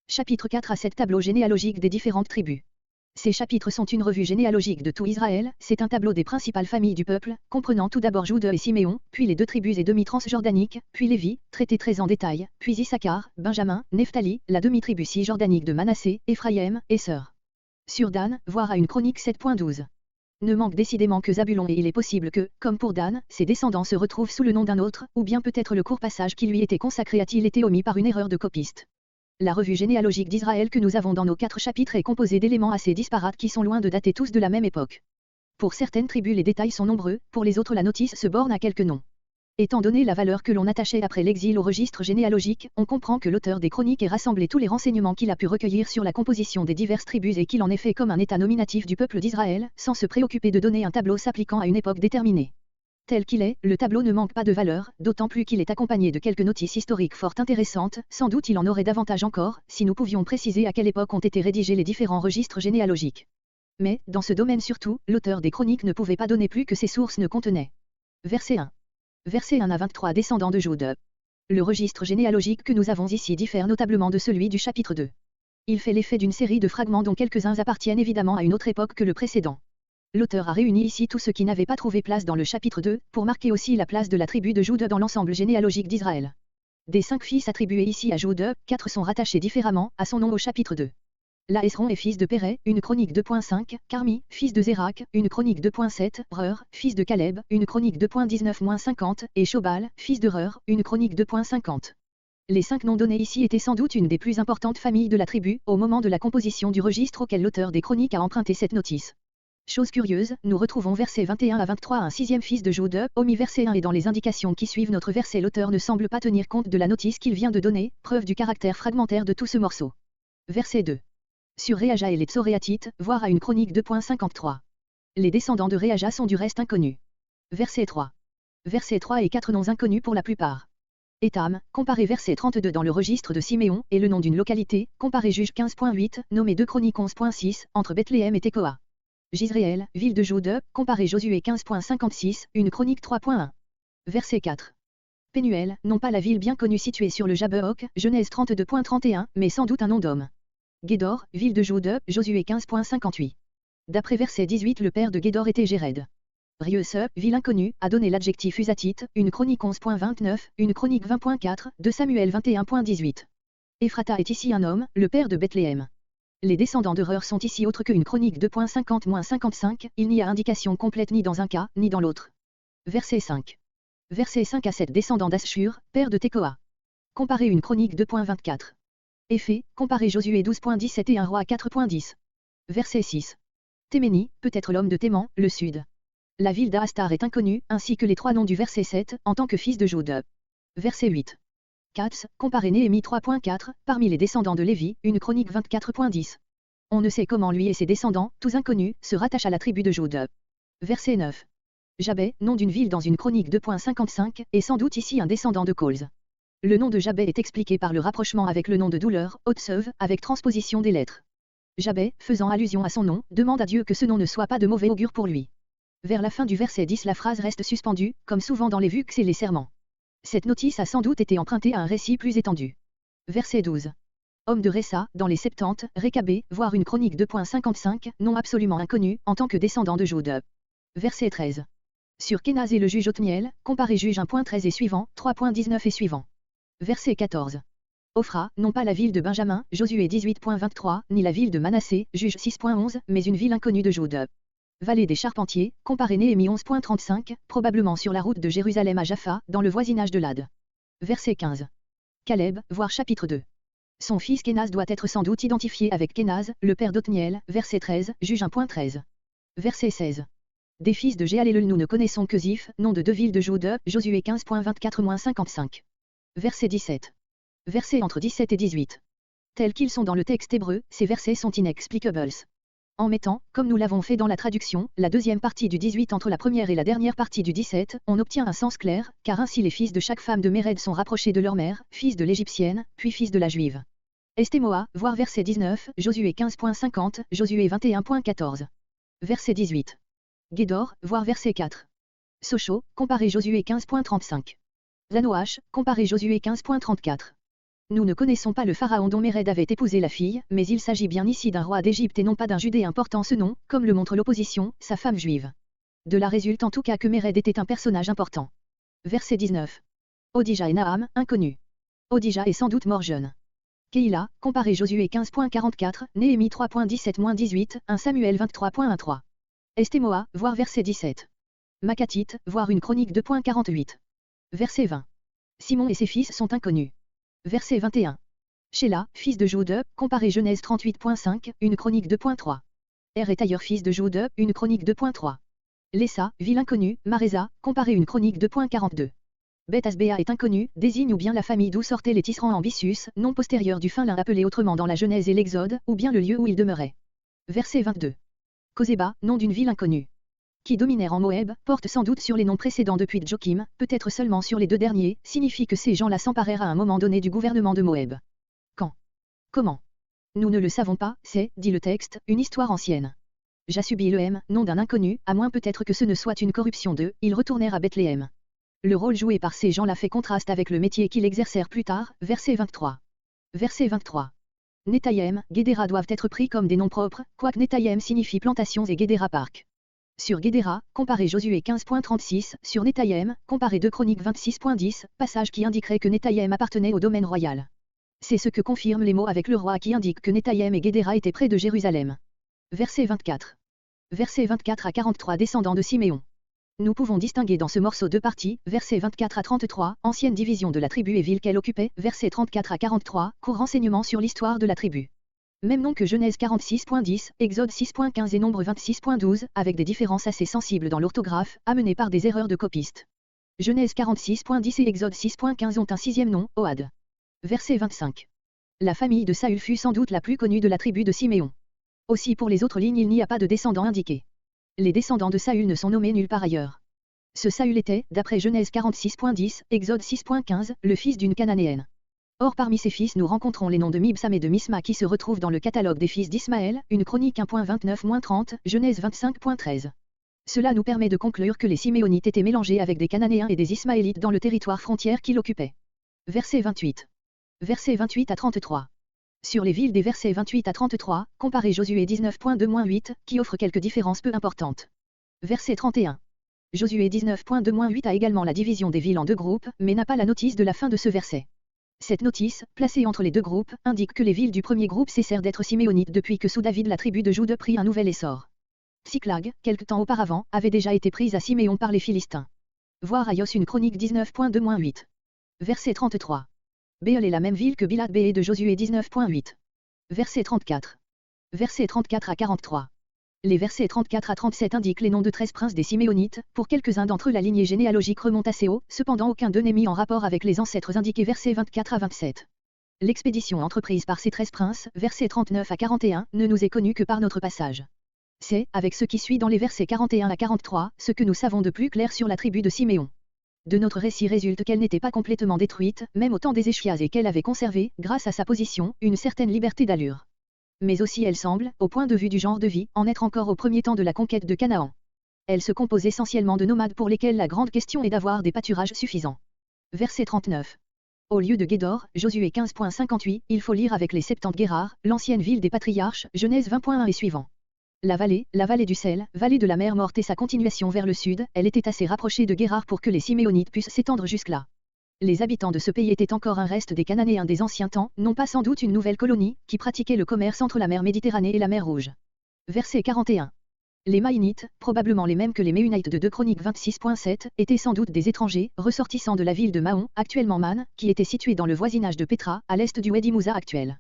Chapitre 4 à 7 tableau généalogique des différentes tribus. Ces chapitres sont une revue généalogique de tout Israël, c'est un tableau des principales familles du peuple, comprenant tout d'abord Juda et Siméon, puis les deux tribus et demi-transjordaniques, puis Lévi, traité très en détail, puis Issachar, Benjamin, Nephtali, la demi-tribu cisjordanique de Manassé, Éphraïm, et Sœur. Sur Dan, voir à une chronique 7.12. Ne manque décidément que Zabulon et il est possible que, comme pour Dan, ses descendants se retrouvent sous le nom d'un autre, ou bien peut-être le court passage qui lui était consacré a-t-il été omis par une erreur de copiste. La revue généalogique d'Israël que nous avons dans nos 4 chapitres est composée d'éléments assez disparates qui sont loin de dater tous de la même époque. Pour certaines tribus les détails sont nombreux, pour les autres la notice se borne à quelques noms. Étant donné la valeur que l'on attachait après l'exil au registre généalogique, on comprend que l'auteur des chroniques ait rassemblé tous les renseignements qu'il a pu recueillir sur la composition des diverses tribus et qu'il en ait fait comme un état nominatif du peuple d'Israël, sans se préoccuper de donner un tableau s'appliquant à une époque déterminée. Tel qu'il est, le tableau ne manque pas de valeur, d'autant plus qu'il est accompagné de quelques notices historiques fort intéressantes, sans doute il en aurait davantage encore, si nous pouvions préciser à quelle époque ont été rédigés les différents registres généalogiques. Mais, dans ce domaine surtout, l'auteur des chroniques ne pouvait pas donner plus que ses sources ne contenaient. Verset 1. Verset 1 à 23 descendants de Juda. Le registre généalogique que nous avons ici diffère notablement de celui du chapitre 2. Il fait l'effet d'une série de fragments dont quelques-uns appartiennent évidemment à une autre époque que le précédent. L'auteur a réuni ici tout ce qui n'avait pas trouvé place dans le chapitre 2, pour marquer aussi la place de la tribu de Juda dans l'ensemble généalogique d'Israël. Des 5 fils attribués ici à Juda, 4 sont rattachés différemment à son nom au chapitre 2. Laesron est fils de Péré, une chronique 2.5, Carmi, fils de Zérak, une chronique 2.7, Reur, fils de Caleb, une chronique 2.19-50, et Shobal, fils de Reur, une chronique 2.50. Les 5 noms donnés ici étaient sans doute une des plus importantes familles de la tribu, au moment de la composition du registre auquel l'auteur des chroniques a emprunté cette notice. Chose curieuse, nous retrouvons versets 21 à 23 un 6e fils de Juda, omis verset 1 et dans les indications qui suivent notre verset l'auteur ne semble pas tenir compte de la notice qu'il vient de donner, preuve du caractère fragmentaire de tout ce morceau. Verset 2. Sur Réaja et les Tsoréatites, voir à une chronique 2.53. Les descendants de Réaja sont du reste inconnus. Verset 3. Verset 3 et 4 noms inconnus pour la plupart. Étam, comparé verset 32 dans le registre de Siméon, et le nom d'une localité, comparé Juge 15.8, nommé 2 Chroniques 11.6, entre Bethléem et Tekoa. Gisréel, ville de Juda, comparé Josué 15.56, une chronique 3.1. Verset 4. Pénuel, non pas la ville bien connue située sur le Jabberwock, Genèse 32.31, mais sans doute un nom d'homme. Guédor, ville de Juda, Josué 15.58. D'après verset 18 le père de Guédor était Jéred. Rieusse, ville inconnue, a donné l'adjectif usatite, une chronique 11.29, une chronique 20.4, de Samuel 21.18. Ephrata est ici un homme, le père de Bethléem. Les descendants de Reur sont ici autres qu'une chronique 2.50-55, il n'y a indication complète ni dans un cas, ni dans l'autre. Verset 5. Verset 5 à 7 descendants d'Aschur, père de Tekoa. Comparez une chronique 2.24. Effet, comparez Josué 12.17 et un roi 4.10. Verset 6. Téméni, peut-être l'homme de Théman, le sud. La ville d'Aastar est inconnue, ainsi que les 3 noms du verset 7, en tant que fils de Juda. Verset 8. Katz, comparé Néhémie 3.4, parmi les descendants de Lévi, une chronique 24.10. On ne sait comment lui et ses descendants, tous inconnus, se rattachent à la tribu de Juda. Verset 9. Jabé, nom d'une ville dans une chronique 2.55, est sans doute ici un descendant de Cols. Le nom de Jabé est expliqué par le rapprochement avec le nom de douleur, Otseuv, avec transposition des lettres. Jabé, faisant allusion à son nom, demande à Dieu que ce nom ne soit pas de mauvais augure pour lui. Vers la fin du verset 10 la phrase reste suspendue, comme souvent dans les vues et les serments. Cette notice a sans doute été empruntée à un récit plus étendu. Verset 12. Homme de Ressa, dans les 70, Récabé, voire une chronique 2.55, nom absolument inconnu, en tant que descendant de Juda. Verset 13. Sur Kénaz et le juge Othniel, comparé juge 1.13 et suivant, 3.19 et suivant. Verset 14. Ophra, non pas la ville de Benjamin, Josué 18.23, ni la ville de Manassé, juge 6.11, mais une ville inconnue de Juda. Vallée des Charpentiers, comparé Néhémie 11.35, probablement sur la route de Jérusalem à Jaffa, dans le voisinage de Lad. Verset 15. Caleb, voir chapitre 2. Son fils Kénaz doit être sans doute identifié avec Kénaz, le père d'Othniel, verset 13, juge 1.13. Verset 16. Des fils de Jéhalélel nous ne connaissons que Ziph, nom de 2 villes de Juda, Josué 15.24-55. Verset 17. Versets entre 17 et 18. Tels qu'ils sont dans le texte hébreu, ces versets sont inexplicables. En mettant, comme nous l'avons fait dans la traduction, la deuxième partie du 18 entre la première et la dernière partie du 17, on obtient un sens clair, car ainsi les fils de chaque femme de Méred sont rapprochés de leur mère, fils de l'Égyptienne, puis fils de la Juive. Estémoa, voir verset 19, Josué 15.50, Josué 21.14. Verset 18. Guédor, voir verset 4. Socho, comparé Josué 15.35. Zanoach, comparé Josué 15.34. Nous ne connaissons pas le pharaon dont Méred avait épousé la fille, mais il s'agit bien ici d'un roi d'Égypte et non pas d'un Judéen portant ce nom, comme le montre l'opposition, sa femme juive. De là résulte en tout cas que Méred était un personnage important. Verset 19. Odija et Naam, inconnus. Odija est sans doute mort jeune. Keïla, comparé Josué 15.44, Néhémie 3.17-18, 1 Samuel 23.13. Estémoa, voir verset 17. Makatite, voir une chronique 2.48. Verset 20. Simon et ses fils sont inconnus. Verset 21. Shéla, fils de Joude, comparé Genèse 38.5, une chronique 2.3. est ailleurs fils de Joude, une chronique 2.3. Lessa, ville inconnue, Marésa, comparé une chronique 2.42. Beth Asbéa est inconnue, désigne ou bien la famille d'où sortaient les tisserands ambitius, nom postérieur du Finlin appelé autrement dans la Genèse et l'Exode, ou bien le lieu où il demeurait. Verset 22. Kozéba, nom d'une ville inconnue. Qui dominèrent en Moab, porte sans doute sur les noms précédents depuis Djokim, peut-être seulement sur les deux derniers, signifie que ces gens-là s'emparèrent à un moment donné du gouvernement de Moab. Quand? Comment? Nous ne le savons pas, c'est, dit le texte, une histoire ancienne. Jassubi-Lehem, nom d'un inconnu, à moins peut-être que ce ne soit une corruption d'eux, ils retournèrent à Bethléem. Le rôle joué par ces gens-là fait contraste avec le métier qu'ils exercèrent plus tard, verset 23. Verset 23. Netayem, Guédéra doivent être pris comme des noms propres, quoique Netayem signifie plantations et Guédéra parc. Sur Guédéra, comparé Josué 15.36, sur Netayem, comparé 2 Chroniques 26.10, passage qui indiquerait que Netayem appartenait au domaine royal. C'est ce que confirment les mots avec le roi qui indique que Netayem et Guédéra étaient près de Jérusalem. Verset 24. Verset 24 à 43 descendants de Siméon. Nous pouvons distinguer dans ce morceau deux parties, versets 24 à 33, ancienne division de la tribu et ville qu'elle occupait, versets 34 à 43, court renseignement sur l'histoire de la tribu. Même nom que Genèse 46.10, Exode 6.15 et Nombre 26.12, avec des différences assez sensibles dans l'orthographe, amenées par des erreurs de copistes. Genèse 46.10 et Exode 6.15 ont un sixième nom, Ohad. Verset 25. La famille de Saül fut sans doute la plus connue de la tribu de Siméon. Aussi pour les autres lignes il n'y a pas de descendants indiqués. Les descendants de Saül ne sont nommés nulle part ailleurs. Ce Saül était, d'après Genèse 46.10, Exode 6.15, le fils d'une Cananéenne. Or parmi ses fils nous rencontrons les noms de Mibsam et de Misma qui se retrouvent dans le catalogue des fils d'Ismaël, une chronique 1.29-30, Genèse 25.13. Cela nous permet de conclure que les Siméonites étaient mélangés avec des Cananéens et des Ismaélites dans le territoire frontière qu'ils occupaient. Verset 28. Versets 28 à 33. Sur les villes des versets 28 à 33, comparez Josué 19.2-8, qui offre quelques différences peu importantes. Verset 31. Josué 19.2-8 a également la division des villes en deux groupes, mais n'a pas la notice de la fin de ce verset. Cette notice, placée entre les deux groupes, indique que les villes du premier groupe cessèrent d'être siméonites depuis que sous David la tribu de Jude prit un nouvel essor. Tsiklag, quelque temps auparavant, avait déjà été prise à Siméon par les Philistins. Voir Aios une chronique 19.2-8. Verset 33. Béel est la même ville que Bilad Béé de Josué 19.8. Verset 34. Versets 34 à 43. Les versets 34 à 37 indiquent les noms de 13 princes des Siméonites, pour quelques-uns d'entre eux la lignée généalogique remonte assez haut, cependant aucun d'eux n'est mis en rapport avec les ancêtres indiqués versets 24 à 27. L'expédition entreprise par ces 13 princes, versets 39 à 41, ne nous est connue que par notre passage. C'est, avec ce qui suit dans les versets 41 à 43, ce que nous savons de plus clair sur la tribu de Siméon. De notre récit résulte qu'elle n'était pas complètement détruite, même au temps des Échias et qu'elle avait conservé, grâce à sa position, une certaine liberté d'allure. Mais aussi elle semble, au point de vue du genre de vie, en être encore au premier temps de la conquête de Canaan. Elle se compose essentiellement de nomades pour lesquels la grande question est d'avoir des pâturages suffisants. Verset 39. Au lieu de Guédor, Josué 15.58, il faut lire avec les 70 Guérard, l'ancienne ville des patriarches, Genèse 20.1 et suivant. La vallée du sel, vallée de la mer morte et sa continuation vers le sud, elle était assez rapprochée de Guérard pour que les Siméonites puissent s'étendre jusque-là. Les habitants de ce pays étaient encore un reste des Cananéens des anciens temps, non pas sans doute une nouvelle colonie, qui pratiquait le commerce entre la mer Méditerranée et la mer Rouge. Verset 41. Les Maïnites, probablement les mêmes que les Méunites de 2 Chroniques 26.7, étaient sans doute des étrangers, ressortissants de la ville de Mahon, actuellement Man, qui était située dans le voisinage de Pétra, à l'est du Wadi Moussa actuel.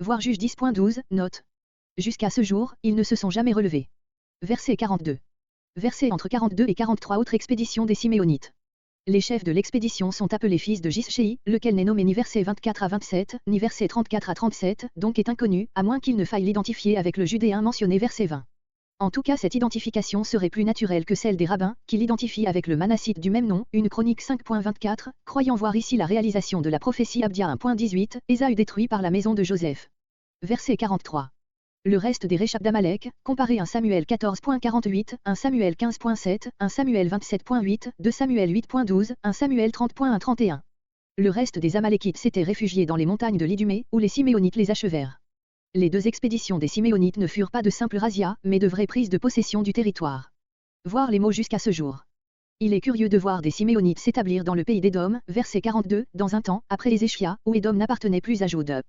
Voir Juge 10.12, note. Jusqu'à ce jour, ils ne se sont jamais relevés. Verset 42. Verset entre 42 et 43 autres expéditions des Siméonites. Les chefs de l'expédition sont appelés fils de Jishchéi, lequel n'est nommé ni verset 24 à 27, ni verset 34 à 37, donc est inconnu, à moins qu'il ne faille l'identifier avec le Judéen mentionné verset 20. En tout cas cette identification serait plus naturelle que celle des rabbins, qui l'identifient avec le Manassite du même nom, une chronique 5.24, croyant voir ici la réalisation de la prophétie Abdia 1.18, Ésaü détruit par la maison de Joseph. Verset 43. Le reste des réchappes d'Amalek, comparé 1 Samuel 14.48, 1 Samuel 15.7, 1 Samuel 27.8, 2 Samuel 8.12, 1 Samuel 30.1-31. Le reste des Amalékites s'étaient réfugiés dans les montagnes de l'Idumée, où les Siméonites les achevèrent. Les deux expéditions des Siméonites ne furent pas de simples razzias, mais de vraies prises de possession du territoire. Voir les mots jusqu'à ce jour. Il est curieux de voir des Siméonites s'établir dans le pays d'Édom, verset 42, dans un temps, après les Échias, où Édom n'appartenait plus à Jude.